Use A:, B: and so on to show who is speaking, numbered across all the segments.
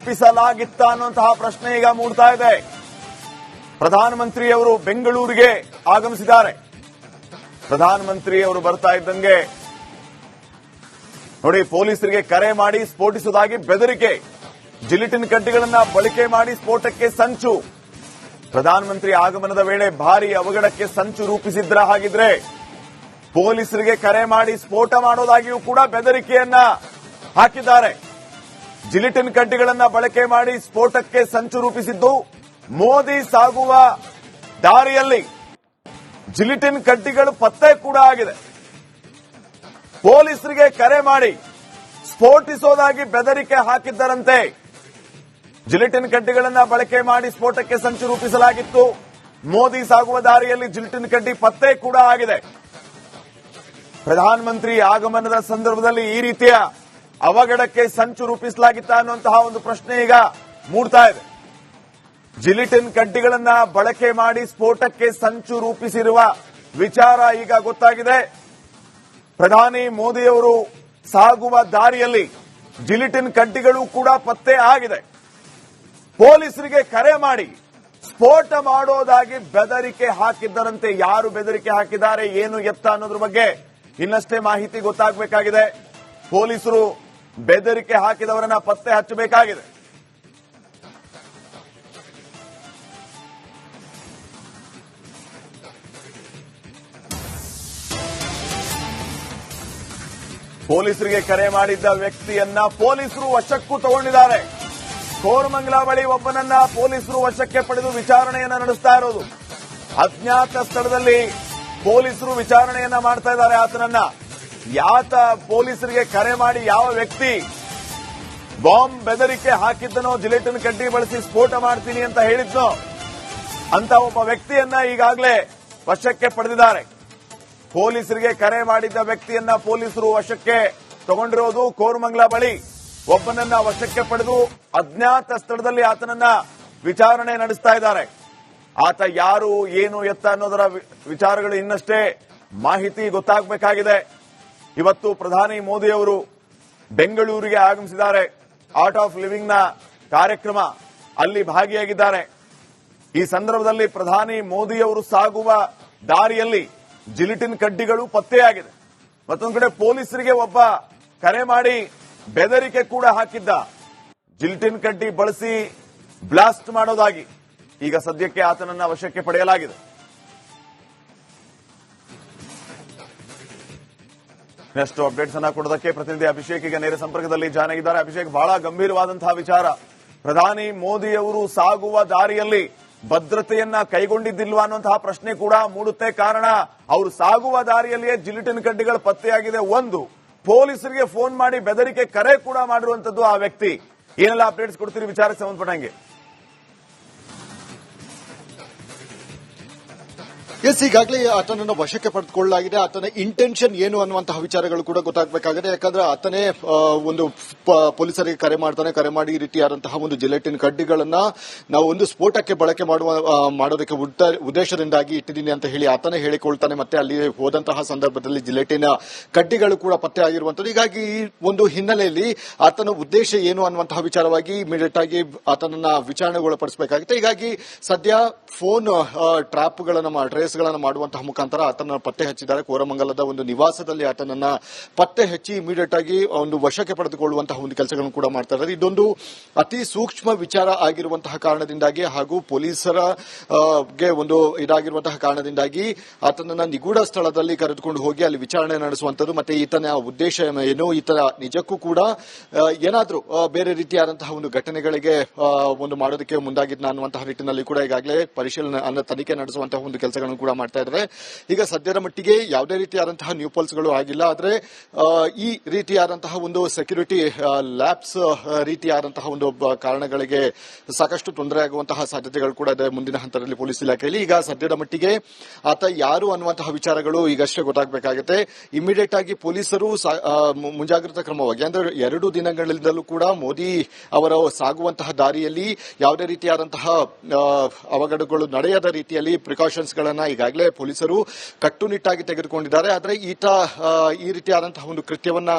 A: ರೂಪಿಸಲಾಗಿತ್ತ ಅನ್ನುವಂತಹ ಪ್ರಶ್ನೆ ಈಗ ಮೂಡ್ತಾ ಇದೆ. ಪ್ರಧಾನಮಂತ್ರಿಯವರು ಬೆಂಗಳೂರಿಗೆ ಆಗಮಿಸಿದ್ದಾರೆ. ಪ್ರಧಾನಮಂತ್ರಿಯವರು ಬರ್ತಾ ಇದ್ದಂಗೆ ನೋಡಿ, ಪೊಲೀಸರಿಗೆ ಕರೆ ಮಾಡಿ ಸ್ಫೋಟಿಸುವುದಾಗಿ ಬೆದರಿಕೆ, ಜಿಲಿಟಿನ್ ಕಡ್ಡಿಗಳನ್ನ ಬಳಕೆ ಮಾಡಿ ಸ್ಫೋಟಕ್ಕೆ ಸಂಚು. ಪ್ರಧಾನಮಂತ್ರಿ ಆಗಮನದ ವೇಳೆ ಭಾರೀ ಅವಘಡಕ್ಕೆ ಸಂಚು ರೂಪಿಸಿದ್ರ ಹಾಗಿದ್ರೆ ಪೊಲೀಸರಿಗೆ ಕರೆ ಮಾಡಿ ಸ್ಫೋಟ ಮಾಡೋದಾಗಿಯೂ ಕೂಡ ಬೆದರಿಕೆಯನ್ನ ಹಾಕಿದ್ದಾರೆ. ಜಿಲಿಟಿನ್ ಕಡ್ಡಿಗಳನ್ನ ಬಳಕೆ ಮಾಡಿ ಸ್ಫೋಟಕ್ಕೆ ಸಂಚು ರೂಪಿಸಿದ್ದು ಮೋದಿ ಸಾಗುವ ದಾರಿಯಲ್ಲಿ ಜಿಲಿಟಿನ್ ಕಡ್ಡಿಗಳು ಪತ್ತೆ ಕೂಡ ಆಗಿದೆ. ಪೊಲೀಸರಿಗೆ ಕರೆ ಮಾಡಿ ಸ್ಫೋಟಿಸೋದಾಗಿ ಬೆದರಿಕೆ ಹಾಕಿದ್ದರಂತೆ. ಜಿಲಿಟಿನ್ ಕಡ್ಡಿಗಳನ್ನ ಬಳಕೆ ಮಾಡಿ ಸ್ಫೋಟಕ್ಕೆ ಸಂಚು ರೂಪಿಸಲಾಗಿತ್ತು. ಮೋದಿ ಸಾಗುವ ದಾರಿಯಲ್ಲಿ ಜಿಲಿಟಿನ್ ಕಡ್ಡಿ ಪತ್ತೆ ಕೂಡ ಆಗಿದೆ. ಪ್ರಧಾನಮಂತ್ರಿ ಆಗಮನದ ಸಂದರ್ಭದಲ್ಲಿ ಈ ರೀತಿಯ ಅವಘಡಕ್ಕೆ ಸಂಚು ರೂಪಿಸಲಾಗಿತ್ತ ಅನ್ನುವಂತಹ ಒಂದು ಪ್ರಶ್ನೆ ಈಗ ಮೂಡ್ತಾ ಇದೆ. ಜಿಲಿಟಿನ್ ಕಡ್ಡಿಗಳನ್ನ ಬಳಕೆ ಮಾಡಿ ಸ್ಫೋಟಕ್ಕೆ ಸಂಚು ರೂಪಿಸಿರುವ ವಿಚಾರ ಈಗ ಗೊತ್ತಾಗಿದೆ. ಪ್ರಧಾನಿ ಮೋದಿಯವರು ಸಾಗುವ ದಾರಿಯಲ್ಲಿ ಜಿಲಿಟಿನ್ ಕಡ್ಡಿಗಳು ಕೂಡ ಪತ್ತೆ ಆಗಿದೆ. ಪೊಲೀಸರಿಗೆ ಕರೆ ಮಾಡಿ ಸ್ಫೋಟ ಮಾಡೋದಾಗಿ ಬೆದರಿಕೆ ಹಾಕಿದ್ದರಂತೆ. ಯಾರು ಬೆದರಿಕೆ ಹಾಕಿದ್ದಾರೆ, ಏನು ಎತ್ತ ಅನ್ನೋದ್ರ ಬಗ್ಗೆ ಇನ್ನಷ್ಟೇ ಮಾಹಿತಿ ಗೊತ್ತಾಗಬೇಕಾಗಿದೆ. ಪೊಲೀಸರು ಬೆದರಿಕೆ ಹಾಕಿದವರನ್ನ ಪತ್ತೆ ಹಚ್ಚಬೇಕಾಗಿದೆ. ಪೊಲೀಸರಿಗೆ ಕರೆ ಮಾಡಿದ್ದ ವ್ಯಕ್ತಿಯನ್ನ ಪೊಲೀಸರು ವಶಕ್ಕೂ ತಗೊಂಡಿದ್ದಾರೆ. ಕೋರಮಂಗಲ ಬಳಿ ಒಬ್ಬನನ್ನ ಪೊಲೀಸರು ವಶಕ್ಕೆ ಪಡೆದು ವಿಚಾರಣೆಯನ್ನ ನಡೆಸ್ತಾ ಇರೋದು. ಅಜ್ಞಾತ ಸ್ಥಳದಲ್ಲಿ ಪೊಲೀಸರು ವಿಚಾರಣೆಯನ್ನ ಮಾಡ್ತಾ ಇದ್ದಾರೆ ಆತನನ್ನ. ಯಾತ ಪೊಲೀಸರಿಗೆ ಕರೆ ಮಾಡಿ ಯಾವ ವ್ಯಕ್ತಿ ಬಾಂಬ್ ಬೆದರಿಕೆ ಹಾಕಿದ್ದನೋ, ಜಿಲೆಟಿನ್ ಕಡ್ಡಿ ಬಳಸಿ ಸ್ಫೋಟ ಮಾಡ್ತೀನಿ ಅಂತ ಹೇಳಿದ್ನೋ ಅಂತ ಒಬ್ಬ ವ್ಯಕ್ತಿಯನ್ನ ಈಗಾಗಲೇ ವಶಕ್ಕೆ ಪಡೆದಿದ್ದಾರೆ. ಪೊಲೀಸರಿಗೆ ಕರೆ ಮಾಡಿದ್ದ ವ್ಯಕ್ತಿಯನ್ನ ಪೊಲೀಸರು ವಶಕ್ಕೆ ತಗೊಂಡಿರೋದು. ಕೋರಮಂಗಲ ಬಳಿ ಒಬ್ಬನನ್ನ ವಶಕ್ಕೆ ಪಡೆದು ಅಜ್ಞಾತ ಸ್ಥಳದಲ್ಲಿ ಆತನನ್ನ ವಿಚಾರಣೆ ನಡೆಸ್ತಾ ಇದ್ದಾರೆ. ಆತ ಯಾರು, ಏನು ಎತ್ತ ಅನ್ನೋದರ ವಿಚಾರಗಳು ಇನ್ನಷ್ಟೇ ಮಾಹಿತಿ ಗೊತ್ತಾಗಬೇಕಾಗಿದೆ. ಇವತ್ತು ಪ್ರಧಾನಿ ಮೋದಿ ಅವರು ಬೆಂಗಳೂರಿಗೆ ಆಗಮಿಸಿದ್ದಾರೆ. ಆರ್ಟ್ ಆಫ್ ಲಿವಿಂಗ್ ನ ಕಾರ್ಯಕ್ರಮ ಅಲ್ಲಿ ಭಾಗಿಯಾಗಿದ್ದಾರೆ. ಈ ಸಂದರ್ಭದಲ್ಲಿ ಪ್ರಧಾನಿ ಮೋದಿಯವರು ಸಾಗುವ ದಾರಿಯಲ್ಲಿ ಜಿಲಿಟಿನ್ ಕಡ್ಡಿಗಳು ಪತ್ತೆಯಾಗಿದೆ. ಮತ್ತೊಂದು ಕಡೆ ಪೊಲೀಸರಿಗೆ ಒಬ್ಬ ಕರೆ ಮಾಡಿ ಬೆದರಿಕೆ ಕೂಡ ಹಾಕಿದ್ದ. ಜಿಲಿಟಿನ್ ಕಡ್ಡಿ ಬಳಸಿ ಬ್ಲಾಸ್ಟ್ ಮಾಡೋದಾಗಿ ಈಗ ಸದ್ಯಕ್ಕೆ ಆತನನ್ನ ವಶಕ್ಕೆ ಪಡೆಯಲಾಗಿದೆ. ನೆಕ್ಸ್ಟ್ ಅಪ್ಡೇಟ್ಸ್ ಅನ್ನ ಕೊಡೋದಕ್ಕೆ ಪ್ರತಿನಿಧಿ ಅಭಿಷೇಕ್ ಈಗ ನೇರ ಸಂಪರ್ಕದಲ್ಲಿ ಜಾಯ್ನ್ ಆಗಿದ್ದಾರೆ. ಅಭಿಷೇಕ್, ಬಹಳ ಗಂಭೀರವಾದಂತಹ ವಿಚಾರ. ಪ್ರಧಾನಿ ಮೋದಿ ಅವರು ಸಾಗುವ ದಾರಿಯಲ್ಲಿ ಭದ್ರತೆಯನ್ನ ಕೈಗೊಂಡಿದ್ದಿಲ್ವಾ ಅನ್ನುವಂತಹ ಪ್ರಶ್ನೆ ಕೂಡ ಮೂಡುತ್ತೆ. ಕಾರಣ ಅವರು ಸಾಗುವ ದಾರಿಯಲ್ಲಿಯೇ ಜಿಲಿಟಿನ್ ಕಡ್ಡಿಗಳು ಪತ್ತೆಯಾಗಿದೆ. ಒಂದು, ಪೊಲೀಸರಿಗೆ ಫೋನ್ ಮಾಡಿ ಬೆದರಿಕೆ ಕರೆ ಕೂಡ ಮಾಡಿರುವಂತದ್ದು ಆ ವ್ಯಕ್ತಿ. ಏನೆಲ್ಲ ಅಪ್ಡೇಟ್ಸ್ ಕೊಡ್ತೀರಿ ವಿಚಾರಕ್ಕೆ ಸಂಬಂಧಪಟ್ಟಂಗೆ?
B: ಎಸ್, ಈಗಾಗಲೇ ಆತನನ್ನು ವಶಕ್ಕೆ ಪಡೆದುಕೊಳ್ಳಲಾಗಿದೆ. ಆತನ ಇಂಟೆನ್ಷನ್ ಏನು ಅನ್ನುವಂತಹ ವಿಚಾರಗಳು ಕೂಡ ಗೊತ್ತಾಗಬೇಕಾಗಿದೆ. ಯಾಕಂದ್ರೆ ಆತನೇ ಒಂದು ಪೊಲೀಸರಿಗೆ ಕರೆ ಮಾಡ್ತಾನೆ. ಕರೆ ಮಾಡಿ ಈ ರೀತಿಯಾದಂತಹ ಒಂದು ಜಿಲೆಟಿನ್ ಕಡ್ಡಿಗಳನ್ನ ನಾವು ಒಂದು ಸ್ಫೋಟಕ್ಕೆ ಬಳಕೆ ಮಾಡೋದಕ್ಕೆ ಉದ್ದೇಶದಿಂದಾಗಿ ಇಟ್ಟಿದ್ದೀನಿ ಅಂತ ಹೇಳಿ ಆತನೇ ಹೇಳಿಕೊಳ್ತಾನೆ. ಮತ್ತೆ ಅಲ್ಲಿ ಹೋದಂತಹ ಸಂದರ್ಭದಲ್ಲಿ ಜಿಲೆಟಿನ್ ಕಡ್ಡಿಗಳು ಕೂಡ ಪತ್ತೆ ಆಗಿರುವಂತದ್ದು. ಹೀಗಾಗಿ ಈ ಒಂದು ಹಿನ್ನೆಲೆಯಲ್ಲಿ ಆತನ ಉದ್ದೇಶ ಏನು ಅನ್ನುವಂತಹ ವಿಚಾರವಾಗಿ ಇಮಿಡಿಯೇಟ್ ಆಗಿ ಆತನನ್ನ ವಿಚಾರಣೆಗೊಳಪಡಿಸಬೇಕಾಗುತ್ತೆ. ಹೀಗಾಗಿ ಸದ್ಯ ಫೋನ್ ಟ್ರಾಪ್ಗಳನ್ನ ಗಳನ್ನ ಮಾಡುವಂತಹ ಮುಖಾಂತರ ಆತನ ಪತ್ತೆ ಹಚ್ಚಿದ್ದಾರೆ. ಕೋರಮಂಗಲದ ಒಂದು ನಿವಾಸದಲ್ಲಿ ಆತನನ್ನ ಪತ್ತೆ ಹಚ್ಚಿ ಇಮಿಡಿಯೇಟ್ ಆಗಿ ಒಂದು ವಶಕ್ಕೆ ಪಡೆದುಕೊಳ್ಳುವಂತಹ ಒಂದು ಕೆಲಸಗಳನ್ನು ಕೂಡ ಮಾಡ್ತಾ ಇದ್ದಾರೆ. ಇದೊಂದು ಅತಿ ಸೂಕ್ಷ್ಮ ವಿಚಾರ ಆಗಿರುವಂತಹ ಕಾರಣದಿಂದಾಗಿ ಹಾಗೂ ಪೊಲೀಸರ ಒಂದು ಇದಾಗಿರುವಂತಹ ಕಾರಣದಿಂದಾಗಿ ಆತನನ್ನ ನಿಗೂಢ ಸ್ಥಳದಲ್ಲಿ ಕರೆದುಕೊಂಡು ಹೋಗಿ ಅಲ್ಲಿ ವಿಚಾರಣೆ ನಡೆಸುವಂತದ್ದು. ಮತ್ತೆ ಈತನ ಉದ್ದೇಶ ಏನು, ಈತನ ನಿಜಕ್ಕೂ ಕೂಡ ಏನಾದ್ರೂ ಬೇರೆ ರೀತಿಯಾದಂತಹ ಒಂದು ಘಟನೆಗಳಿಗೆ ಒಂದು ಮಾಡೋದಕ್ಕೆ ಮುಂದಾಗಿದ್ನ ಅನ್ನುವಂತಹ ನಿಟ್ಟಿನಲ್ಲಿ ಕೂಡ ಈಗಾಗಲೇ ಪರಿಶೀಲನೆ ತನಿಖೆ ನಡೆಸುವಂತಹ ಒಂದು ಕೆಲಸಗಳನ್ನು ಕೂಡ ಮಾಡ್ತಾ ಇದ್ದಾರೆ. ಈಗ ಸದ್ಯದ ಮಟ್ಟಿಗೆ ಯಾವುದೇ ರೀತಿಯಾದಂತಹ ನ್ಯೂ ಪಲ್ಸ್ಗಳು ಆಗಿಲ್ಲ. ಆದರೆ ಈ ರೀತಿಯಾದಂತಹ ಒಂದು ಸೆಕ್ಯೂರಿಟಿ ಲ್ಯಾಬ್ಸ್ ರೀತಿಯಾದಂತಹ ಒಂದು ಕಾರಣಗಳಿಗೆ ಸಾಕಷ್ಟು ತೊಂದರೆ ಆಗುವಂತಹ ಸಾಧ್ಯತೆಗಳು ಕೂಡ ಇದೆ ಮುಂದಿನ ಹಂತದಲ್ಲಿ ಪೊಲೀಸ್ ಇಲಾಖೆಯಲ್ಲಿ. ಈಗ ಸದ್ಯದ ಮಟ್ಟಿಗೆ ಆತ ಯಾರು ಅನ್ನುವಂತಹ ವಿಚಾರಗಳು ಈಗಷ್ಟೇ ಗೊತ್ತಾಗಬೇಕಾಗುತ್ತೆ. ಇಮಿಡಿಯೇಟ್ ಆಗಿ ಪೊಲೀಸರು ಮುಂಜಾಗ್ರತಾ ಕ್ರಮವಾಗಿ ಅಂದ್ರೆ 2 ದಿನಗಳಿಂದಲೂ ಕೂಡ ಮೋದಿ ಅವರ ಸಾಗುವಂತಹ ದಾರಿಯಲ್ಲಿ ಯಾವುದೇ ರೀತಿಯಾದಂತಹ ಅವಘಡಗಳು ನಡೆಯದ ರೀತಿಯಲ್ಲಿ ಪ್ರಿಕಾಷನ್ಸ್ ಗಳನ್ನ ಈಗಾಗಲೇ ಪೊಲೀಸರು ಕಟ್ಟುನಿಟ್ಟಾಗಿ ತೆಗೆದುಕೊಂಡಿದ್ದಾರೆ. ಆದರೆ ಈತ ಈ ರೀತಿಯಾದಂತಹ ಒಂದು ಕೃತ್ಯವನ್ನ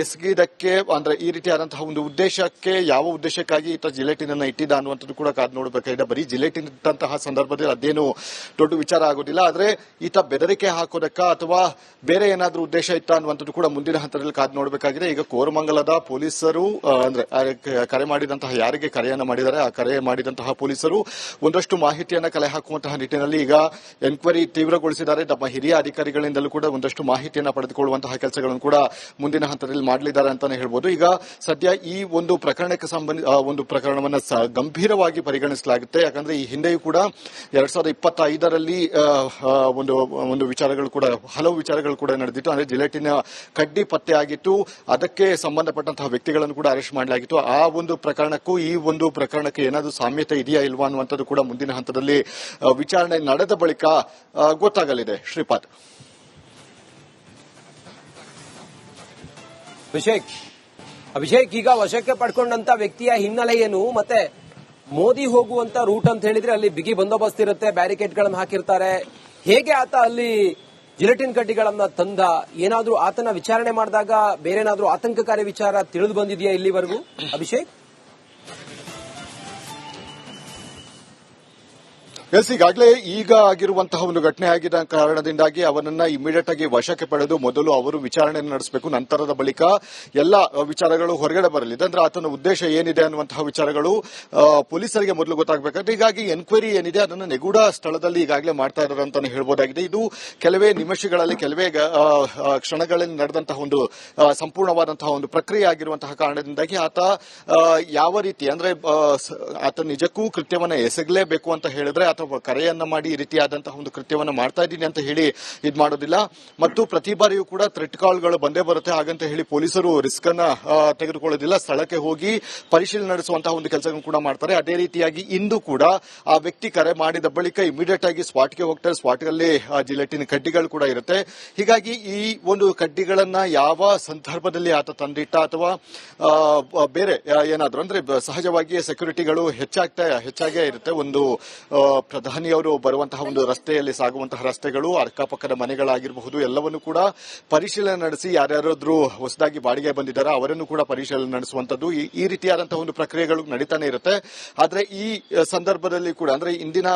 B: ಎಸಗಿದಕ್ಕೆ ಅಂದ್ರೆ ಈ ರೀತಿಯಾದಂತಹ ಒಂದು ಉದ್ದೇಶಕ್ಕೆ ಯಾವ ಉದ್ದೇಶಕ್ಕಾಗಿ ಈತ ಜಿಲೆಟಿನ್ ಅನ್ನ ಇಟ್ಟಿದ್ದ ಅನ್ನುವಂಥದ್ದು ಕೂಡ ಕಾದು ನೋಡಬೇಕಾಗಿದೆ. ಬರೀ ಜಿಲೆಟಿನ್ ಇಟ್ಟಂತಹ ಸಂದರ್ಭದಲ್ಲಿ ಅದೇನು ದೊಡ್ಡ ವಿಚಾರ ಆಗೋದಿಲ್ಲ. ಆದರೆ ಈತ ಬೆದರಿಕೆ ಹಾಕೋದಕ್ಕ ಅಥವಾ ಬೇರೆ ಏನಾದ್ರೂ ಉದ್ದೇಶ ಇತ್ತ ಅನ್ನುವಂಥದ್ದು ಕೂಡ ಮುಂದಿನ ಹಂತದಲ್ಲಿ ಕಾದು ನೋಡಬೇಕಾಗಿದೆ. ಈಗ ಕೋರಮಂಗಲದ ಪೊಲೀಸರು ಅಂದ್ರೆ ಕರೆ ಮಾಡಿದಂತಹ ಯಾರಿಗೆ ಕರೆಯನ್ನ ಮಾಡಿದ್ದಾರೆ ಆ ಕರೆ ಮಾಡಿದಂತಹ ಪೊಲೀಸರು ಒಂದಷ್ಟು ಮಾಹಿತಿಯನ್ನ ಕಲೆ ಹಾಕುವಂತಹ ನಿಟ್ಟಿನಲ್ಲಿ ಈಗ ಎನ್ಕ್ವೈರಿ ತೀವ್ರಗೊಳಿಸಿದ್ದಾರೆ. ತಮ್ಮ ಹಿರಿಯ ಅಧಿಕಾರಿಗಳಿಂದಲೂ ಕೂಡ ಒಂದಷ್ಟು ಮಾಹಿತಿಯನ್ನ ಪಡೆದುಕೊಳ್ಳುವಂತಹ ಕೆಲಸಗಳನ್ನು ಕೂಡ ಮುಂದಿನ ಹಂತದಲ್ಲಿ ಮಾಡಲಿದ್ದಾರೆ ಅಂತಾನೆ ಹೇಳ್ಬೋದು. ಈಗ ಸದ್ಯ ಈ ಒಂದು ಪ್ರಕರಣಕ್ಕೆ ಒಂದು ಪ್ರಕರಣವನ್ನ ಗಂಭೀರವಾಗಿ ಪರಿಗಣಿಸಲಾಗುತ್ತೆ. ಯಾಕಂದ್ರೆ ಈ ಹಿಂದೆಯೂ ಕೂಡ 2025ರಲ್ಲಿ ಒಂದು ವಿಚಾರಗಳು ಕೂಡ ಹಲವು ವಿಚಾರಗಳು ಕೂಡ ನಡೆದಿತ್ತು. ಅಂದ್ರೆ ಜಿಲೆಟಿನ ಕಡ್ಡಿ ಪತ್ತೆ ಆಗಿತ್ತು, ಅದಕ್ಕೆ ಸಂಬಂಧಪಟ್ಟಂತಹ ವ್ಯಕ್ತಿಗಳನ್ನು ಕೂಡ ಅರೆಸ್ಟ್ ಮಾಡಲಾಗಿತ್ತು. ಆ ಒಂದು ಪ್ರಕರಣಕ್ಕೂ ಈ ಒಂದು ಪ್ರಕರಣಕ್ಕೆ ಏನಾದರೂ ಸಾಮ್ಯತೆ ಇದೆಯಾ ಇಲ್ವಾ ಅನ್ನುವಂಥದ್ದು ಕೂಡ ಮುಂದಿನ ಹಂತದಲ್ಲಿ ವಿಚಾರಣೆ ನಡೆದ ಬಳಿಕ ಗೊತ್ತಾಗಲಿದೆ. ಶ್ರೀಪಾದ್.
C: ಅಭಿಷೇಕ್, ಈಗ ವಶಕ್ಕೆ ಪಡ್ಕೊಂಡಂತ ವ್ಯಕ್ತಿಯ ಹಿನ್ನೆಲೆ ಏನು, ಮತ್ತೆ ಮೋದಿ ಹೋಗುವಂತ ರೂಟ್ ಅಂತ ಹೇಳಿದ್ರೆ ಅಲ್ಲಿ ಬಿಗಿ ಬಂದೋಬಸ್ತ್ ಇರುತ್ತೆ, ಬ್ಯಾರಿಕೇಡ್ ಗಳನ್ನು ಹಾಕಿರ್ತಾರೆ. ಹೇಗೆ ಆತ ಅಲ್ಲಿ ಜಿಲೆಟಿನ್ ಕಡ್ಡಿಗಳನ್ನ ತಂದ? ಏನಾದ್ರೂ ಆತನ ವಿಚಾರಣೆ ಮಾಡಿದಾಗ ಬೇರೆನಾದ್ರೂ ಆತಂಕಕಾರಿ ವಿಚಾರ ತಿಳಿದು ಬಂದಿದೆಯಾ ಇಲ್ಲಿವರೆಗೂ ಅಭಿಷೇಕ್?
B: ಈಗಾಗಲೇ ಈಗ ಆಗಿರುವಂತಹ ಒಂದು ಘಟನೆ ಆಗಿದ್ದ ಕಾರಣದಿಂದಾಗಿ ಅವನನ್ನ ಇಮಿಡಿಯೇಟ್ ಆಗಿ ವಶಕ್ಕೆ ಪಡೆದು ಮೊದಲು ಅವರು ವಿಚಾರಣೆಯನ್ನು ನಡೆಸಬೇಕು. ನಂತರದ ಬಳಿಕ ಎಲ್ಲ ವಿಚಾರಗಳು ಹೊರಗಡೆ ಬರಲಿದೆ. ಅಂದ್ರೆ ಆತನ ಉದ್ದೇಶ ಏನಿದೆ ಅನ್ನುವಂತಹ ವಿಚಾರಗಳು ಪೊಲೀಸರಿಗೆ ಮೊದಲು ಗೊತ್ತಾಗಬೇಕಾದ್ರೆ ಹೀಗಾಗಿ ಎನ್ಕ್ವೈರಿ ಏನಿದೆ ಅದನ್ನು ನಿಗೂಢ ಸ್ಥಳದಲ್ಲಿ ಈಗಾಗಲೇ ಮಾಡ್ತಾ ಇದ್ದಾರೆ ಅಂತಾನೆ ಹೇಳ್ಬೋದಾಗಿದೆ. ಇದು ಕೆಲವೇ ನಿಮಿಷಗಳಲ್ಲಿ ಕೆಲವೇ ಕ್ಷಣಗಳಲ್ಲಿ ನಡೆದಂತಹ ಒಂದು ಸಂಪೂರ್ಣವಾದಂತಹ ಒಂದು ಪ್ರಕ್ರಿಯೆ ಆಗಿರುವಂತಹ ಕಾರಣದಿಂದಾಗಿ ಆತ ಯಾವ ರೀತಿ ಅಂದ್ರೆ ಆತ ನಿಜಕ್ಕೂ ಕೃತ್ಯವನ್ನ ಎಸಗಲೇಬೇಕು ಅಂತ ಹೇಳಿದ್ರೆ ಅಥವಾ ಕರೆಯನ್ನ ಮಾಡಿ ಈ ರೀತಿಯಾದಂತಹ ಒಂದು ಕೃತ್ಯವನ್ನ ಮಾಡ್ತಾ ಇದ್ದೀನಿ ಅಂತ ಹೇಳಿ ಇದು ಮಾಡೋದಿಲ್ಲ. ಮತ್ತು ಪ್ರತಿ ಬಾರಿಯೂ ಕೂಡ ಥ್ರೆಟ್ ಕಾಲ್ಗಳು ಬಂದೇ ಬರುತ್ತೆ. ಹಾಗಂತ ಹೇಳಿ ಪೊಲೀಸರು ರಿಸ್ಕ್ ಅನ್ನ ತೆಗೆದುಕೊಳ್ಳೋದಿಲ್ಲ. ಸ್ಥಳಕ್ಕೆ ಹೋಗಿ ಪರಿಶೀಲನೆ ನಡೆಸುವಂತಹ ಒಂದು ಕೆಲಸಗಳನ್ನು ಕೂಡ ಮಾಡ್ತಾರೆ. ಅದೇ ರೀತಿಯಾಗಿ ಇಂದು ಕೂಡ ಆ ವ್ಯಕ್ತಿ ಕರೆ ಮಾಡಿದ ಬಳಿಕ ಇಮಿಡಿಯೇಟ್ ಆಗಿ ಸ್ಪಾಟ್ಗೆ ಹೋಗ್ತಾರೆ. ಸ್ಪಾಟ್ನಲ್ಲಿ ಜಿಲೆಟಿನ್ ಕಡ್ಡಿಗಳು ಕೂಡ ಇರುತ್ತೆ. ಹೀಗಾಗಿ ಈ ಒಂದು ಕಡ್ಡಿಗಳನ್ನ ಯಾವ ಸಂದರ್ಭದಲ್ಲಿ ಆತ ತಂದಿಟ್ಟ ಅಥವಾ ಬೇರೆ ಏನಾದ್ರು ಅಂದ್ರೆ ಸಹಜವಾಗಿ ಸೆಕ್ಯೂರಿಟಿಗಳು ಹೆಚ್ಚಾಗೇ ಇರುತ್ತೆ. ಒಂದು ಪ್ರಧಾನಿಯವರು ಬರುವಂತಹ ಒಂದು ರಸ್ತೆಯಲ್ಲಿ ಸಾಗುವಂತಹ ರಸ್ತೆಗಳು, ಅಕ್ಕಪಕ್ಕದ ಮನೆಗಳಾಗಿರಬಹುದು, ಎಲ್ಲವನ್ನು ಕೂಡ ಪರಿಶೀಲನೆ ನಡೆಸಿ ಯಾರ್ಯಾರಾದ್ರೂ ಹೊಸದಾಗಿ ಬಾಡಿಗೆ ಬಂದಿದ್ದಾರೆ ಅವರನ್ನು ಕೂಡ ಪರಿಶೀಲನೆ ನಡೆಸುವಂತದ್ದು ಈ ರೀತಿಯಾದಂತಹ ಒಂದು ಪ್ರಕ್ರಿಯೆಗಳು ನಡೀತಾನೆ ಇರುತ್ತೆ. ಆದ್ರೆ ಈ ಸಂದರ್ಭದಲ್ಲಿ ಕೂಡ ಅಂದ್ರೆ ಇಂದಿನ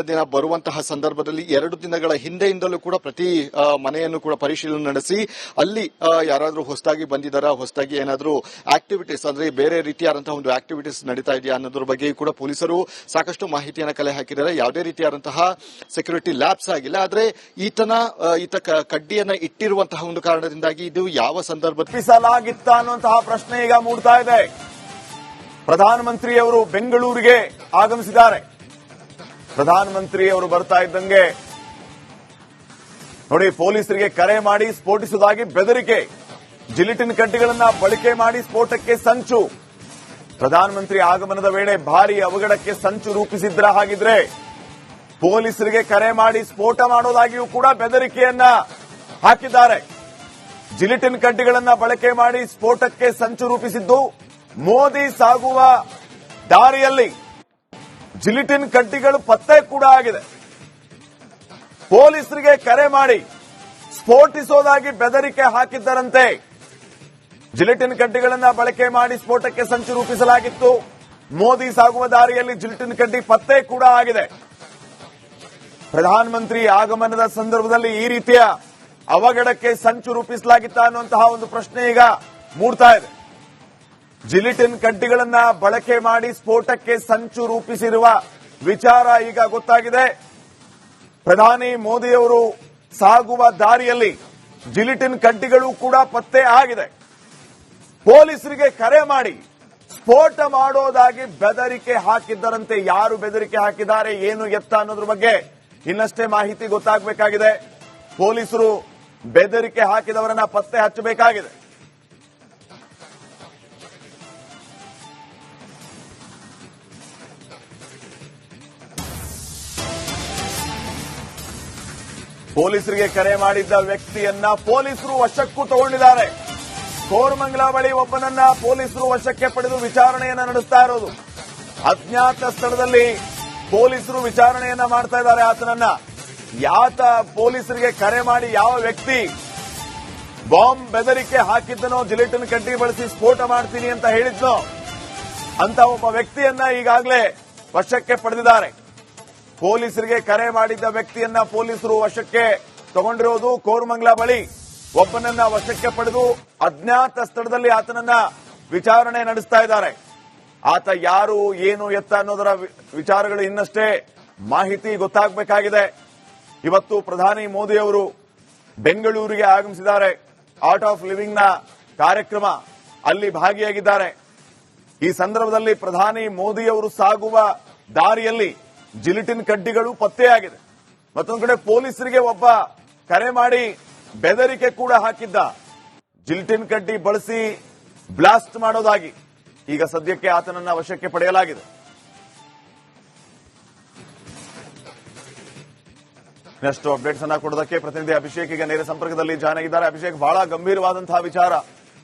B: ದಿನ ಬರುವಂತಹ ಸಂದರ್ಭದಲ್ಲಿ 2 ದಿನಗಳ ಹಿಂದೆಯಿಂದಲೂ ಕೂಡ ಪ್ರತಿ ಮನೆಯನ್ನು ಕೂಡ ಪರಿಶೀಲನೆ ನಡೆಸಿ ಅಲ್ಲಿ ಯಾರಾದ್ರೂ ಹೊಸದಾಗಿ ಬಂದಿದ್ದಾರಾ, ಹೊಸದಾಗಿ ಏನಾದ್ರೂ ಆಕ್ಟಿವಿಟೀಸ್ ಅಂದ್ರೆ ಬೇರೆ ರೀತಿಯಾದಂತಹ ಒಂದು ಆಕ್ಟಿವಿಟೀಸ್ ನಡೀತಾ ಇದೆಯಾ ಅನ್ನೋದ್ರ ಬಗ್ಗೆ ಕೂಡ ಪೊಲೀಸರು ಸಾಕಷ್ಟು ಮಾಹಿತಿಯನ್ನು ಕಲೆ ಹಾಕಿದ್ದಾರೆ. ಯಾವುದೇ ರೀತಿಯಾದಂತಹ ಸೆಕ್ಯೂರಿಟಿ ಲ್ಯಾಪ್ಸ್ ಆಗಿಲ್ಲ. ಆದ್ರೆ ಈತ ಕಡ್ಡಿಯನ್ನ ಇಟ್ಟಿರುವಂತಹ ಒಂದು ಕಾರಣದಿಂದಾಗಿ ಇದು ಯಾವ
A: ಸಂದರ್ಭ ಅನ್ನುವಂತಹ ಪ್ರಶ್ನೆ ಈಗ ಮೂಡ್ತಾ ಇದೆ. ಪ್ರಧಾನಮಂತ್ರಿಯವರು ಬೆಂಗಳೂರಿಗೆ ಆಗಮಿಸಿದ್ದಾರೆ. ಪ್ರಧಾನಮಂತ್ರಿಯವರು ಬರ್ತಾ ಇದ್ದಂಗೆ ನೋಡಿ ಪೊಲೀಸರಿಗೆ ಕರೆ ಮಾಡಿ ಸ್ಫೋಟಿಸುವುದಾಗಿ ಬೆದರಿಕೆ, ಜಿಲೆಟಿನ್ ಕಡ್ಡಿಗಳನ್ನ ಬಳಕೆ ಮಾಡಿ ಸ್ಫೋಟಕ್ಕೆ ಸಂಚು. ಪ್ರಧಾನಮಂತ್ರಿ ಆಗಮನದ ವೇಳೆ ಭಾರೀ ಅವಘಡಕ್ಕೆ ಸಂಚು ರೂಪಿಸಿದ್ರ ಹಾಗಿದ್ರೆ ಪೊಲೀಸರಿಗೆ ಕರೆ ಮಾಡಿ ಸ್ಫೋಟ ಮಾಡೋದಾಗಿಯೂ ಕೂಡ ಬೆದರಿಕೆಯನ್ನ ಹಾಕಿದ್ದಾರೆ. ಜಿಲೆಟಿನ್ ಕಡ್ಡಿಗಳನ್ನ ಬಳಕೆ ಮಾಡಿ ಸ್ಫೋಟಕ್ಕೆ ಸಂಚು ರೂಪಿಸಿದ್ದು ಮೋದಿ ಸಾಗುವ ದಾರಿಯಲ್ಲಿ ಜಿಲೆಟಿನ್ ಕಡ್ಡಿಗಳು ಪತ್ತೆ ಕೂಡ ಆಗಿದೆ. ಪೊಲೀಸರಿಗೆ ಕರೆ ಮಾಡಿ ಸ್ಫೋಟಿಸೋದಾಗಿ ಬೆದರಿಕೆ ಹಾಕಿದ್ದರಂತೆ. ಜಿಲೆಟಿನ್ ಕಡ್ಡಿಗಳನ್ನ ಬಳಕೆ ಮಾಡಿ ಸ್ಫೋಟಕ್ಕೆ ಸಂಚು ರೂಪಿಸಲಾಗಿತ್ತು. ಮೋದಿ ಸಾಗುವ ದಾರಿಯಲ್ಲಿ ಜಿಲೆಟಿನ್ ಕಡ್ಡಿ ಪತ್ತೆ ಕೂಡ ಆಗಿದೆ. ಪ್ರಧಾನಮಂತ್ರಿ ಆಗಮನದ ಸಂದರ್ಭದಲ್ಲಿ ಈ ರೀತಿಯ ಅವಘಡಕ್ಕೆ ಸಂಚು ರೂಪಿಸಲಾಗಿತ್ತ ಅನ್ನುವಂತಹ ಒಂದು ಪ್ರಶ್ನೆ ಈಗ ಮೂಡ್ತಾ ಇದೆ. ಜಿಲೆಟಿನ್ ಕಡ್ಡಿಗಳನ್ನ ಬಳಕೆ ಮಾಡಿ ಸ್ಫೋಟಕ್ಕೆ ಸಂಚು ರೂಪಿಸಿರುವ ವಿಚಾರ ಈಗ ಗೊತ್ತಾಗಿದೆ. ಪ್ರಧಾನಿ ಮೋದಿಯವರು ಸಾಗುವ ದಾರಿಯಲ್ಲಿ ಜಿಲೆಟಿನ್ ಕಡ್ಡಿಗಳು ಕೂಡ ಪತ್ತೆ ಆಗಿದೆ. ಪೊಲೀಸರಿಗೆ ಕರೆ ಮಾಡಿ ಸ್ಫೋಟ ಮಾಡೋದಾಗಿ ಬೆದರಿಕೆ ಹಾಕಿದ್ದರಂತೆ. ಯಾರು ಬೆದರಿಕೆ ಹಾಕಿದ್ದಾರೆ, ಏನು ಎತ್ತ ಅನ್ನೋದ್ರ ಬಗ್ಗೆ ಇನ್ನಷ್ಟೇ ಮಾಹಿತಿ ಗೊತ್ತಾಗಬೇಕಾಗಿದೆ. ಪೊಲೀಸರು ಬೆದರಿಕೆ ಹಾಕಿದವರನ್ನ ಪತ್ತೆ ಹಚ್ಚಬೇಕಾಗಿದೆ. ಪೊಲೀಸರಿಗೆ ಕರೆ ಮಾಡಿದ್ದ ವ್ಯಕ್ತಿಯನ್ನ ಪೊಲೀಸರು ವಶಕ್ಕೂ ತಗೊಂಡಿದ್ದಾರೆ. ಕೋರಮಂಗಲ ಬಳಿ ಒಬ್ಬನನ್ನ ಪೊಲೀಸರು ವಶಕ್ಕೆ ಪಡೆದು ವಿಚಾರಣೆಯನ್ನ ನಡೆಸ್ತಾ ಇರೋದು. ಅಜ್ಞಾತ ಸ್ಥಳದಲ್ಲಿ ಪೊಲೀಸರು ವಿಚಾರಣೆಯನ್ನ ಮಾಡ್ತಾ ಇದ್ದಾರೆ ಆತನನ್ನ. ಯಾತ ಪೊಲೀಸರಿಗೆ ಕರೆ ಮಾಡಿ ಯಾವ ವ್ಯಕ್ತಿ ಬಾಂಬ್ ಬೆದರಿಕೆ ಹಾಕಿದ್ದನೋ, ಜಿಲೆಟಿನ್ ಕಡ್ಡಿ ಬಳಸಿ ಸ್ಫೋಟ ಮಾಡ್ತೀನಿ ಅಂತ ಹೇಳಿದ್ನೋ ಅಂತ ಒಬ್ಬ ವ್ಯಕ್ತಿಯನ್ನ ಈಗಾಗಲೇ ವಶಕ್ಕೆ ಪಡೆದಿದ್ದಾರೆ. ಪೊಲೀಸರಿಗೆ ಕರೆ ಮಾಡಿದ್ದ ವ್ಯಕ್ತಿಯನ್ನ ಪೊಲೀಸರು ವಶಕ್ಕೆ ತಗೊಂಡಿರೋದು. ಕೋರಮಂಗಲ ಬಳಿ ಒಬ್ಬನನ್ನ ವಶಕ್ಕೆ ಪಡೆದು ಅಜ್ಞಾತ ಸ್ಥಳದಲ್ಲಿ ಆತನನ್ನ ವಿಚಾರಣೆ ನಡೆಸ್ತಾ ಇದ್ದಾರೆ. ಆತ ಯಾರು, ಏನು, ಎತ್ತ ಅನ್ನೋದರ ವಿಚಾರಗಳು ಇನ್ನಷ್ಟೇ ಮಾಹಿತಿ ಗೊತ್ತಾಗಬೇಕಾಗಿದೆ. ಇವತ್ತು ಪ್ರಧಾನಿ ಮೋದಿ ಅವರು ಬೆಂಗಳೂರಿಗೆ ಆಗಮಿಸಿದ್ದಾರೆ. ಆರ್ಟ್ ಆಫ್ ಲಿವಿಂಗ್ ನ ಕಾರ್ಯಕ್ರಮ ಅಲ್ಲಿ ಭಾಗಿಯಾಗಿದ್ದಾರೆ. ಈ ಸಂದರ್ಭದಲ್ಲಿ ಪ್ರಧಾನಿ ಮೋದಿ ಅವರು ಸಾಗುವ ದಾರಿಯಲ್ಲಿ ಜಿಲೆಟಿನ್ ಕಡ್ಡಿಗಳು ಪತ್ತೆಯಾಗಿದೆ. ಮತ್ತೊಂದು ಕಡೆ ಪೊಲೀಸರಿಗೆ ಒಬ್ಬ ಕರೆ ಮಾಡಿ ಬೆದರಿಕೆ ಕೂಡ ಹಾಕಿದ್ದ, ಜಿಲೆಟಿನ್ ಕಡ್ಡಿ ಬಳಸಿ ಬ್ಲಾಸ್ಟ್ ಮಾಡೋದಾಗಿ. ಈಗ ಸದ್ಯಕ್ಕೆ ಆತನನ್ನ ವಶಕ್ಕೆ ಪಡೆಯಲಾಗಿದೆ. ಇನ್ನಷ್ಟು ಅಪ್ಡೇಟ್ಸ್ ಅನ್ನ ಕೊಡೋದಕ್ಕೆ ಪ್ರತಿನಿಧಿ ಅಭಿಷೇಕ್ ಈಗ ನೇರ ಸಂಪರ್ಕದಲ್ಲಿ ಜಾಯ್ನ್ ಆಗಿದ್ದಾರೆ. ಅಭಿಷೇಕ್, ಬಹಳ ಗಂಭೀರವಾದಂತಹ ವಿಚಾರ.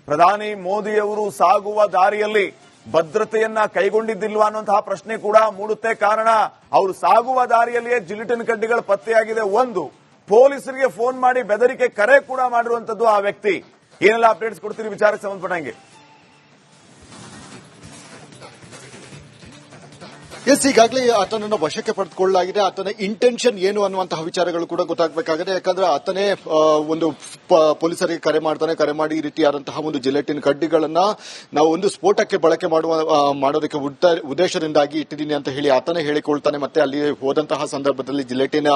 A: ಪ್ರಧಾನಿ ಮೋದಿ ಅವರು ಸಾಗುವ ದಾರಿಯಲ್ಲಿ ಭದ್ರತೆಯನ್ನ ಕೈಗೊಂಡಿದ್ದಿಲ್ವಾ ಅನ್ನುವಂತಹ ಪ್ರಶ್ನೆ ಕೂಡ ಮೂಡುತ್ತೆ. ಕಾರಣ ಅವರು ಸಾಗುವ ದಾರಿಯಲ್ಲಿಯೇ ಜಿಲೆಟಿನ್ ಕಡ್ಡಿಗಳು ಪತ್ತೆಯಾಗಿದೆ. ಒಂದು, ಪೊಲೀಸರಿಗೆ ಫೋನ್ ಮಾಡಿ ಬೆದರಿಕೆ ಕರೆ ಕೂಡ ಮಾಡಿರುವಂತದ್ದು ಆ ವ್ಯಕ್ತಿ. ಏನೆಲ್ಲ ಅಪ್ಡೇಟ್ಸ್ ಕೊಡ್ತೀರಿ ವಿಚಾರಕ್ಕೆ ಸಂಬಂಧಪಟ್ಟಂಗೆ?
B: ಎಸ್, ಈಗಾಗಲೇ ಆತನನ್ನು ವಶಕ್ಕೆ ಪಡೆದುಕೊಳ್ಳಲಾಗಿದೆ. ಆತನ ಇಂಟೆನ್ಷನ್ ಏನು ಅನ್ನುವಂತಹ ವಿಚಾರಗಳು ಕೂಡ ಗೊತ್ತಾಗಬೇಕಾಗಿದೆ. ಯಾಕಂದ್ರೆ ಆತನೇ ಒಂದು ಪೊಲೀಸರಿಗೆ ಕರೆ ಮಾಡಿ ಈ ರೀತಿಯಾದಂತಹ ಒಂದು ಜಿಲೆಟಿನ್ ಕಡ್ಡಿಗಳನ್ನ ನಾವು ಒಂದು ಸ್ಫೋಟಕ್ಕೆ ಬಳಕೆ ಮಾಡೋದಕ್ಕೆ ಉದ್ದೇಶದಿಂದಾಗಿ ಇಟ್ಟಿದ್ದೀನಿ ಅಂತ ಹೇಳಿ ಆತನೇ ಹೇಳಿಕೊಳ್ತಾನೆ. ಮತ್ತೆ ಅಲ್ಲಿ ಹೋದಂತಹ ಸಂದರ್ಭದಲ್ಲಿ ಜಿಲೆಟಿನ್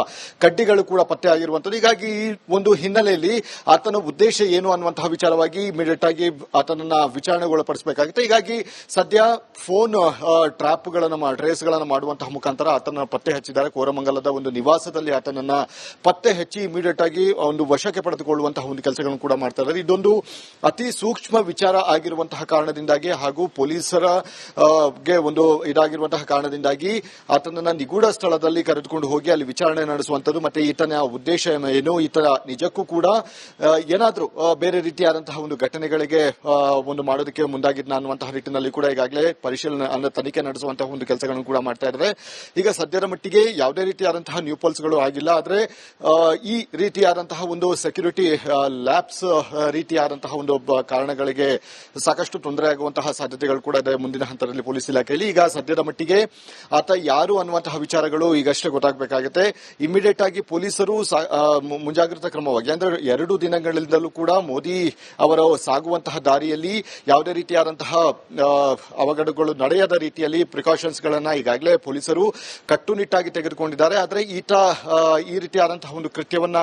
B: ಕಡ್ಡಿಗಳು ಕೂಡ ಪತ್ತೆ ಆಗಿರುವಂತದ್ದು. ಹೀಗಾಗಿ ಈ ಒಂದು ಹಿನ್ನೆಲೆಯಲ್ಲಿ ಆತನ ಉದ್ದೇಶ ಏನು ಅನ್ನುವಂತಹ ವಿಚಾರವಾಗಿ ಇಮಿಡಿಯೇಟ್ ಆಗಿ ಆತನನ್ನ ವಿಚಾರಣೆಗೊಳಪಡಿಸಬೇಕಾಗುತ್ತೆ. ಹೀಗಾಗಿ ಸದ್ಯ ಫೋನ್ ಟ್ರಾಪ್ಗಳನ್ನು ಗಳನ್ನ ಮಾಡುವಂತಹ ಮುಖಾಂತರ ಆತನ ಪತ್ತೆ ಹಚ್ಚಿದ್ದಾರೆ. ಕೋರಮಂಗಲದ ಒಂದು ನಿವಾಸದಲ್ಲಿ ಆತನನ್ನ ಪತ್ತೆ ಹಚ್ಚಿ ಇಮಿಡಿಯೇಟ್ ಆಗಿ ಒಂದು ವಶಕ್ಕೆ ಪಡೆದುಕೊಳ್ಳುವಂತಹ ಒಂದು ಕೆಲಸಗಳನ್ನು ಕೂಡ ಮಾಡ್ತಾ ಇದ್ದಾರೆ. ಇದೊಂದು ಅತಿ ಸೂಕ್ಷ್ಮ ವಿಚಾರ ಆಗಿರುವಂತಹ ಕಾರಣದಿಂದಾಗಿ ಹಾಗೂ ಪೊಲೀಸರ ಒಂದು ಇದಾಗಿರುವಂತಹ ಕಾರಣದಿಂದಾಗಿ ಆತನನ್ನ ನಿಗೂಢ ಸ್ಥಳದಲ್ಲಿ ಕರೆದುಕೊಂಡು ಹೋಗಿ ಅಲ್ಲಿ ವಿಚಾರಣೆ ನಡೆಸುವಂತದ್ದು. ಮತ್ತೆ ಈತನ ಉದ್ದೇಶ ಏನು, ಈತ ನಿಜಕ್ಕೂ ಕೂಡ ಏನಾದ್ರೂ ಬೇರೆ ರೀತಿಯಾದಂತಹ ಒಂದು ಘಟನೆಗಳಿಗೆ ಒಂದು ಮಾಡೋದಕ್ಕೆ ಮುಂದಾಗಿದ್ನ ಅನ್ನುವಂತಹ ನಿಟ್ಟಿನಲ್ಲಿ ಕೂಡ ಈಗಾಗಲೇ ಪರಿಶೀಲನೆ ತನಿಖೆ ನಡೆಸುವಂತಹ ಒಂದು ಕೆಲಸಗಳನ್ನು ಕೂಡ ಮಾಡ್ತಾ ಇದ್ದಾರೆ. ಈಗ ಸದ್ಯದ ಮಟ್ಟಿಗೆ ಯಾವುದೇ ರೀತಿಯಾದಂತಹ ನ್ಯೂ ಪಲ್ಸ್ಗಳು ಆಗಿಲ್ಲ. ಆದರೆ ಈ ರೀತಿಯಾದಂತಹ ಒಂದು ಸೆಕ್ಯೂರಿಟಿ ಲ್ಯಾಬ್ಸ್ ರೀತಿಯಾದಂತಹ ಒಂದು ಕಾರಣಗಳಿಗೆ ಸಾಕಷ್ಟು ತೊಂದರೆ ಆಗುವಂತಹ ಸಾಧ್ಯತೆಗಳು ಕೂಡ ಇದೆ ಮುಂದಿನ ಹಂತದಲ್ಲಿ ಪೊಲೀಸ್ ಇಲಾಖೆಯಲ್ಲಿ. ಈಗ ಸದ್ಯದ ಮಟ್ಟಿಗೆ ಆತ ಯಾರು ಅನ್ನುವಂತಹ ವಿಚಾರಗಳು ಈಗಷ್ಟೇ ಗೊತ್ತಾಗಬೇಕಾಗುತ್ತೆ. ಇಮಿಡಿಯೇಟ್ ಆಗಿ ಪೊಲೀಸರು ಮುಂಜಾಗ್ರತಾ ಕ್ರಮವಾಗಿ ಅಂದ್ರೆ 2 ದಿನಗಳಿಂದಲೂ ಕೂಡ ಮೋದಿ ಅವರು ಸಾಗುವಂತಹ ದಾರಿಯಲ್ಲಿ ಯಾವುದೇ ರೀತಿಯಾದಂತಹ ಅವಘಡಗಳು ನಡೆಯದ ರೀತಿಯಲ್ಲಿ ಪ್ರಿಕಾಷನ್ಸ್ ಗಳನ್ನ ಈಗಾಗಲೇ ಪೊಲೀಸರು ಕಟ್ಟುನಿಟ್ಟಾಗಿ ತೆಗೆದುಕೊಂಡಿದ್ದಾರೆ. ಆದರೆ ಈತ ಈ ರೀತಿಯಾದಂತಹ ಒಂದು ಕೃತ್ಯವನ್ನ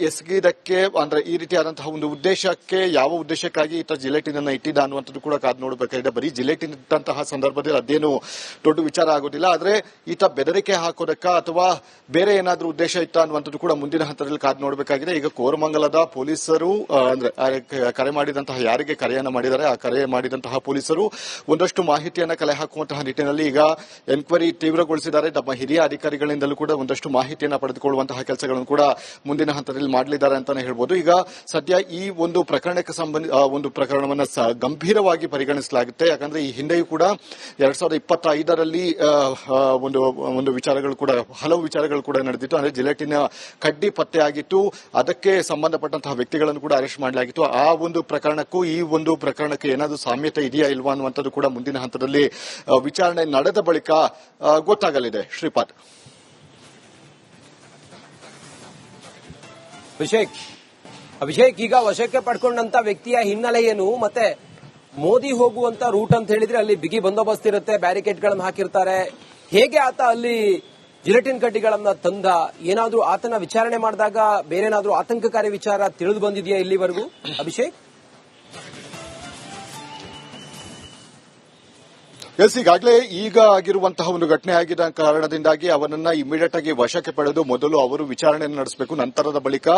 B: ಎಸಗಿದಕ್ಕೆ ಅಂದ್ರೆ ಈ ರೀತಿಯಾದಂತಹ ಒಂದು ಉದ್ದೇಶಕ್ಕೆ ಯಾವ ಉದ್ದೇಶಕ್ಕಾಗಿ ಈತ ಜಿಲೆಟಿನ್ ಅನ್ನ ಇಟ್ಟಿದ್ದ ಅನ್ನುವಂಥದ್ದು ಕೂಡ ಕಾದು ನೋಡಬೇಕಾಗಿದೆ. ಬರೀ ಜಿಲೆಟಿನ್ ಇಟ್ಟಂತಹ ಸಂದರ್ಭದಲ್ಲಿ ಅದೇನು ದೊಡ್ಡ ವಿಚಾರ ಆಗೋದಿಲ್ಲ. ಆದರೆ ಈತ ಬೆದರಿಕೆ ಹಾಕೋದಕ್ಕ ಅಥವಾ ಬೇರೆ ಏನಾದ್ರೂ ಉದ್ದೇಶ ಇತ್ತ ಅನ್ನುವಂಥದ್ದು ಕೂಡ ಮುಂದಿನ ಹಂತದಲ್ಲಿ ಕಾದು ನೋಡಬೇಕಾಗಿದೆ. ಈಗ ಕೋರಮಂಗಲದ ಪೊಲೀಸರು ಅಂದ್ರೆ ಕರೆ ಮಾಡಿದಂತಹ ಯಾರಿಗೆ ಕರೆಯನ್ನ ಮಾಡಿದ್ದಾರೆ ಆ ಕರೆ ಮಾಡಿದಂತಹ ಪೊಲೀಸರು ಒಂದಷ್ಟು ಮಾಹಿತಿಯನ್ನ ಕಲೆ ಹಾಕುವಂತಹ ನಿಟ್ಟಿನಲ್ಲಿ ಈಗ ಎನ್ಕ್ವೈರಿ ತೀವ್ರಗೊಳಿಸಿದ್ದಾರೆ. ತಮ್ಮ ಹಿರಿಯ ಅಧಿಕಾರಿಗಳಿಂದಲೂ ಕೂಡ ಒಂದಷ್ಟು ಮಾಹಿತಿಯನ್ನು ಪಡೆದುಕೊಳ್ಳುವಂತಹ ಕೆಲಸಗಳನ್ನು ಕೂಡ ಮುಂದಿನ ಹಂತದಲ್ಲಿ ಮಾಡಲಿದ್ದಾರೆ ಅಂತಾನೆ ಹೇಳ್ಬೋದು. ಈಗ ಸದ್ಯ ಈ ಒಂದು ಪ್ರಕರಣಕ್ಕೆ ಒಂದು ಪ್ರಕರಣವನ್ನು ಗಂಭೀರವಾಗಿ ಪರಿಗಣಿಸಲಾಗುತ್ತೆ. ಯಾಕಂದ್ರೆ ಈ ಹಿಂದೆಯೂ ಕೂಡ 2025ರಲ್ಲಿ ಒಂದು ವಿಚಾರಗಳು ಕೂಡ ಹಲವು ವಿಚಾರಗಳು ಕೂಡ ನಡೆದಿತ್ತು. ಅಂದ್ರೆ ಜಿಲೆಟಿನ್ ಕಡ್ಡಿ ಪತ್ತೆ ಆಗಿತ್ತು, ಅದಕ್ಕೆ ಸಂಬಂಧಪಟ್ಟಂತಹ ವ್ಯಕ್ತಿಗಳನ್ನು ಕೂಡ ಅರೆಸ್ಟ್ ಮಾಡಲಾಗಿತ್ತು. ಆ ಒಂದು ಪ್ರಕರಣಕ್ಕೂ ಈ ಒಂದು ಪ್ರಕರಣಕ್ಕೆ ಏನಾದರೂ ಸಾಮ್ಯತೆ ಇದೆಯಾ ಇಲ್ವಾ ಅನ್ನುವಂಥದ್ದು ಕೂಡ ಮುಂದಿನ ಹಂತದಲ್ಲಿ ವಿಚಾರಣೆ ನಡೆದ ಬಳಿಕ ಗೊತ್ತಾಗಲಿದೆ. ಶ್ರೀಪಾದ್.
C: ಅಭಿಷೇಕ್, ಈಗ ವಶಕ್ಕೆ ಪಡ್ಕೊಂಡಂತ ವ್ಯಕ್ತಿಯ ಹಿನ್ನೆಲೆ ಏನು, ಮತ್ತೆ ಮೋದಿ ಹೋಗುವಂತ ರೂಟ್ ಅಂತ ಹೇಳಿದ್ರೆ ಅಲ್ಲಿ ಬಿಗಿ ಬಂದೋಬಸ್ತ್ ಇರುತ್ತೆ, ಬ್ಯಾರಿಕೇಡ್ ಗಳನ್ನು ಹಾಕಿರ್ತಾರೆ. ಹೇಗೆ ಆತ ಅಲ್ಲಿ ಜಿಲೆಟಿನ್ ಕಡ್ಡಿಗಳನ್ನ ತಂದ? ಏನಾದ್ರೂ ಆತನ ವಿಚಾರಣೆ ಮಾಡಿದಾಗ ಬೇರೆನಾದ್ರೂ ಆತಂಕಕಾರಿ ವಿಚಾರ ತಿಳಿದು ಬಂದಿದೆಯಾ ಇಲ್ಲಿವರೆಗೂ ಅಭಿಷೇಕ್?
B: ಎಸ್, ಈಗಾಗಲೇ ಈಗ ಆಗಿರುವಂತಹ ಒಂದು ಘಟನೆ ಆಗಿದ್ದ ಕಾರಣದಿಂದಾಗಿ ಅವನನ್ನ ಇಮಿಡಿಯೇಟ್ ಆಗಿ ವಶಕ್ಕೆ ಪಡೆದು ಮೊದಲು ಅವರು ವಿಚಾರಣೆಯನ್ನು ನಡೆಸಬೇಕು. ನಂತರದ ಬಳಿಕ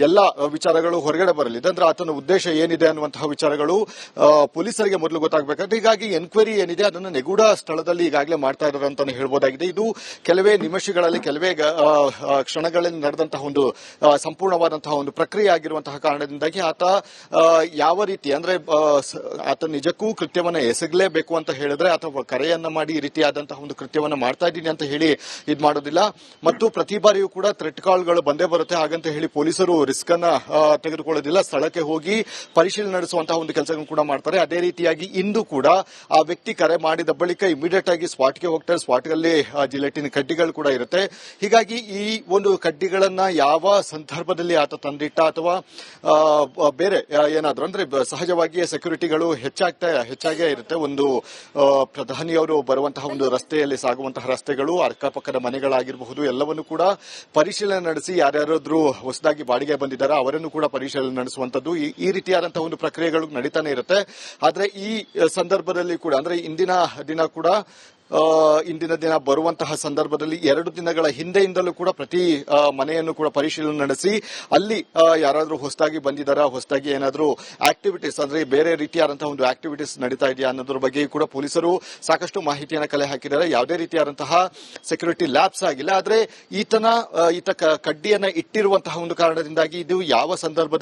B: ಎಲ್ಲ ವಿಚಾರಗಳು ಹೊರಗಡೆ ಬರಲಿದೆ. ಅಂದ್ರೆ ಆತನ ಉದ್ದೇಶ ಏನಿದೆ ಅನ್ನುವಂತಹ ವಿಚಾರಗಳು ಪೊಲೀಸರಿಗೆ ಮೊದಲು ಗೊತ್ತಾಗಬೇಕಾಗುತ್ತೆ. ಹೀಗಾಗಿ ಎನ್ಕ್ವೈರಿ ಏನಿದೆ ಅದನ್ನು ನಿಗೂಢ ಸ್ಥಳದಲ್ಲಿ ಈಗಾಗಲೇ ಮಾಡ್ತಾ ಇದ್ದಾರೆ ಅಂತಾನೆ ಹೇಳ್ಬೋದಾಗಿದೆ. ಇದು ಕೆಲವೇ ನಿಮಿಷಗಳಲ್ಲಿ ಕೆಲವೇ ಕ್ಷಣಗಳಲ್ಲಿ ನಡೆದಂತಹ ಒಂದು ಸಂಪೂರ್ಣವಾದಂತಹ ಒಂದು ಪ್ರಕ್ರಿಯೆ ಆಗಿರುವಂತಹ ಕಾರಣದಿಂದಾಗಿ ಆತ ಯಾವ ರೀತಿ ಅಂದ್ರೆ ಆತ ನಿಜಕ್ಕೂ ಕೃತ್ಯವನ್ನ ಎಸಗಲೇಬೇಕು ಅಂತ ಹೇಳಿದ್ರೆ ಅಥವಾ ಅಥವಾ ಕರೆಯನ್ನ ಮಾಡಿ ಈ ರೀತಿಯಾದಂತಹ ಒಂದು ಕೃತ್ಯವನ್ನ ಮಾಡ್ತಾ ಇದ್ದೀನಿ ಅಂತ ಹೇಳಿ ಇದ್ ಮಾಡೋದಿಲ್ಲ. ಮತ್ತು ಪ್ರತಿ ಬಾರಿಯೂ ಕೂಡ ಥ್ರೆಟ್ ಕಾಲ್ಗಳು ಬಂದೇ ಬರುತ್ತೆ. ಹಾಗಂತ ಹೇಳಿ ಪೊಲೀಸರು ರಿಸ್ಕ್ ಅನ್ನ ತೆಗೆದುಕೊಳ್ಳೋದಿಲ್ಲ. ಸ್ಥಳಕ್ಕೆ ಹೋಗಿ ಪರಿಶೀಲನೆ ನಡೆಸುವಂತಹ ಒಂದು ಕೆಲಸಗಳನ್ನು ಕೂಡ ಮಾಡ್ತಾರೆ. ಅದೇ ರೀತಿಯಾಗಿ ಇಂದು ಕೂಡ ಆ ವ್ಯಕ್ತಿ ಕರೆ ಮಾಡಿದ ಬಳಿಕ ಇಮಿಡಿಯೇಟ್ ಆಗಿ ಸ್ಪಾಟ್ಗೆ ಹೋಗ್ತಾರೆ. ಸ್ಪಾಟ್ಗಳಲ್ಲಿ ಜಿಲೆಟಿನ್ ಕಡ್ಡಿಗಳು ಕೂಡ ಇರುತ್ತೆ. ಹೀಗಾಗಿ ಈ ಒಂದು ಕಡ್ಡಿಗಳನ್ನ ಯಾವ ಸಂದರ್ಭದಲ್ಲಿ ಆತ ತಂದಿಟ್ಟ ಅಥವಾ ಬೇರೆ ಏನಾದ್ರು ಅಂದ್ರೆ ಸಹಜವಾಗಿ ಸೆಕ್ಯೂರಿಟಿಗಳು ಹೆಚ್ಚಾಗೇ ಇರುತ್ತೆ. ಒಂದು ಪ್ರಧಾನಿಯವರು ಬರುವಂತಹ ಒಂದು ರಸ್ತೆಯಲ್ಲಿ ಸಾಗುವಂತಹ ರಸ್ತೆಗಳು, ಅಕ್ಕಪಕ್ಕದ ಮನೆಗಳಾಗಿರಬಹುದು, ಎಲ್ಲವನ್ನು ಕೂಡ ಪರಿಶೀಲನೆ ನಡೆಸಿ ಯಾರ್ಯಾರಾದ್ರೂ ಹೊಸದಾಗಿ ಬಾಡಿಗೆ ಬಂದಿದ್ದಾರೆ ಅವರನ್ನು ಕೂಡ ಪರಿಶೀಲನೆ ನಡೆಸುವಂತದ್ದು ಈ ರೀತಿಯಾದಂತಹ ಒಂದು ಪ್ರಕ್ರಿಯೆಗಳು ನಡೀತಾನೆ ಇರುತ್ತೆ. ಆದ್ರೆ ಈ ಸಂದರ್ಭದಲ್ಲಿ ಕೂಡ ಅಂದ್ರೆ ಇಂದಿನ ದಿನ ಬರುವಂತಹ ಸಂದರ್ಭದಲ್ಲಿ 2 ದಿನಗಳ ಹಿಂದೆಯಿಂದಲೂ ಕೂಡ ಪ್ರತಿ ಮನೆಯನ್ನು ಕೂಡ ಪರಿಶೀಲನೆ ನಡೆಸಿ ಅಲ್ಲಿ ಯಾರಾದ್ರೂ ಹೊಸದಾಗಿ ಬಂದಿದ್ದಾರಾ, ಹೊಸದಾಗಿ ಏನಾದ್ರೂ ಆಕ್ಟಿವಿಟೀಸ್ ಅಂದ್ರೆ ಬೇರೆ ರೀತಿಯಾದಂತಹ ಒಂದು ಆಕ್ಟಿವಿಟೀಸ್ ನಡೀತಾ ಇದೆಯಾ ಅನ್ನೋದ್ರ ಬಗ್ಗೆ ಕೂಡ ಪೊಲೀಸರು ಸಾಕಷ್ಟು ಮಾಹಿತಿಯನ್ನು ಕಲೆ ಹಾಕಿದ್ದಾರೆ. ಯಾವುದೇ ರೀತಿಯಾದಂತಹ ಸೆಕ್ಯೂರಿಟಿ ಲ್ಯಾಪ್ಸ್ ಆಗಿಲ್ಲ. ಆದ್ರೆ ಈತ ಕಡ್ಡಿಯನ್ನ ಇಟ್ಟಿರುವಂತಹ ಒಂದು ಕಾರಣದಿಂದಾಗಿ ಇದು ಯಾವ ಸಂದರ್ಭದಲ್ಲಿ